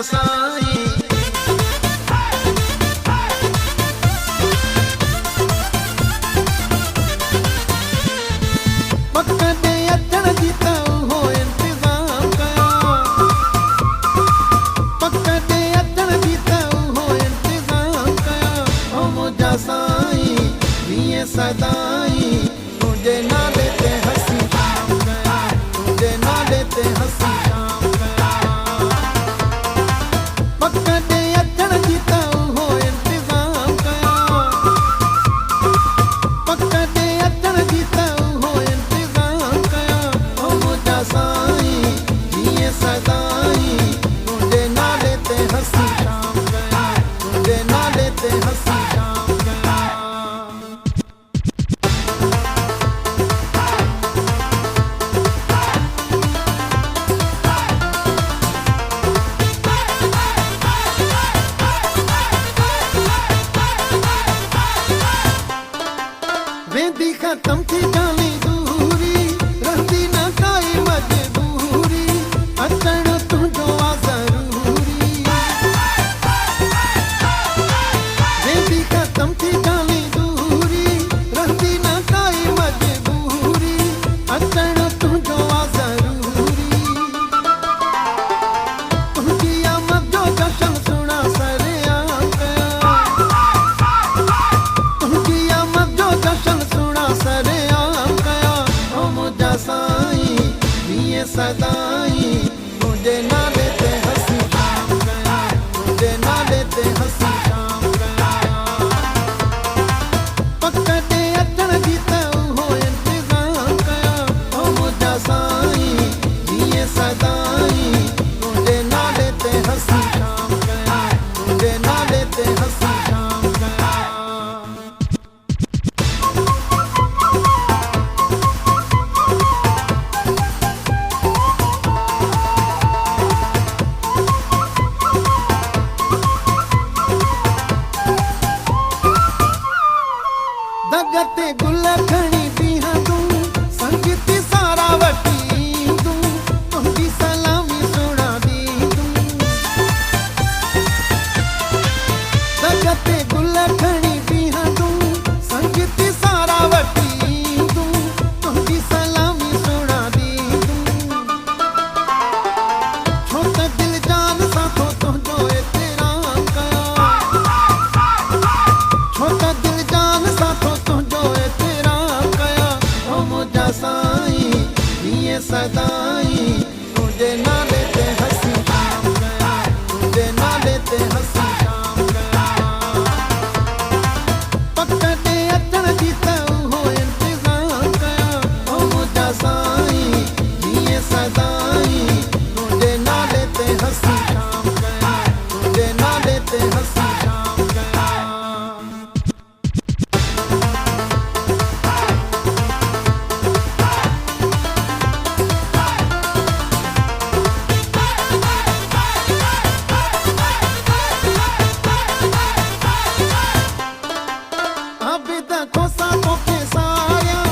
साईं। वक्त दे अचण जी त उहो इंतज़ाम कया, वक्त दे अचण जी त उहो इंतज़ाम कया। ओ मुंहिंजा साईं वीह सदाईं तुंहिंजे नाले ते हसी शाम कया, तुंहिंजे नाले ते हसी शाम कया। वक्त दे अचण जी त उहो इंतज़ाम कया, वक्त दे अचण जी त उहो इंतज़ाम कया। ओ मुंहिंजा साईं वीह सदाईं तुंहिंजे नाले ते हसी शाम कया, तुंहिंजे नाले ते हसी शाम कया। वेंदी ख़त्म थी जानी दूरी, रहंदी न काई मजबूरी, अचण तुंहिंजो आ ज़रूरी। वेंदी ख़त्म थी जानी दूरी, रहंदी न काई मजबूरी, अचण तुंहिंजो आ ज़रूरी। तुंहिंजी आमद जो जशन सुहिणा सरेआम कया, तुंहिंजी आमद जो जशन सुहिणा सरेआम कया। ओ मुंहिंजा साईं वीह सदाईं तुंहिंजे नाले ते हसी शाम कया, तुंहिंजे नाले ते हसी शाम कया। वक्त दे अचण जी त उहो इंतज़ाम कया। ओ मुंहिंजा साईं वीह सदाईं तुंहिंजे नाले ते हसी शाम कया, तुंहिंजे नाले ते हसी शाम कया। दगते गुल खणी बीहां तूं, संगीती सारा वठी तूं, तुंहिंजी सलामी सुहिणा दी तूं। दगते गुल खणी बीहां तूं, संगीती सारा वठी तूं, तुंहिंजी सलामी सुहिणा दी तूं। छो त दिल जान सां थो तुंहिंजो एतिराम कया, छो त दिल जान सां थो तुंहिंजो एतिराम कया। ओ मुंहिंजा साईं वीह सदाईं तुंहिंजे नाले ते हसी शाम कया, तुंहिंजे नाले ते हसी शाम कया। वक्त दे अचण जी त उहो इंतज़ाम कया। ओ मुंहिंजा साईं वीह सदाईं तुंहिंजे नाले ते हसी शाम कया, तुंहिंजे नाले ते हसी शाम कया। आबिद खोसा तोखे सारियां,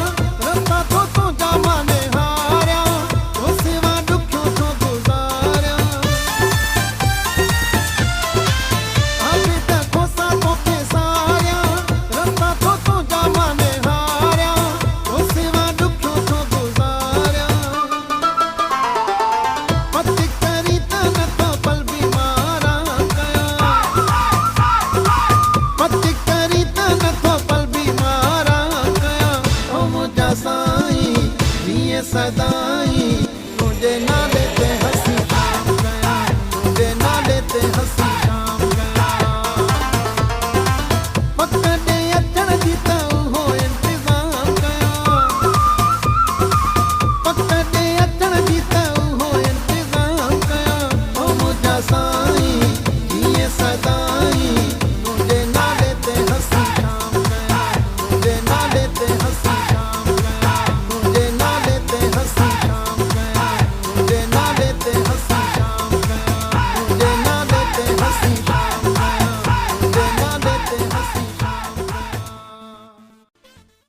रस्ता थो तुंहिंजा माने हारियां, तो सिवा ॾुखियो थो गुज़ारियां। आबिद खोसा तोखे सारियां, रस्ता थो तुंहिंजा माने हारियां, तो सिवा ॾुखियो थो गुज़ारियां। पति करी त नथो पल बीमारां कया, पति करी त नथो पल बीमारां कया। ओ मुंहिंजा साईं वीह सदाईं तुंहिंजे नाले ते हसी शाम कया, तुंहिंजे नाले ते हसी शाम कया। वक्त दे अचण जी त उहो इंतज़ाम कया, वक्त दे अचण जी त उहो इंतज़ाम कया। ओ मुंहिंजा साईं वीह सदाईं तुंहिंजे नाले ते हसी शाम कया, तुंहिंजे नाले ते हसी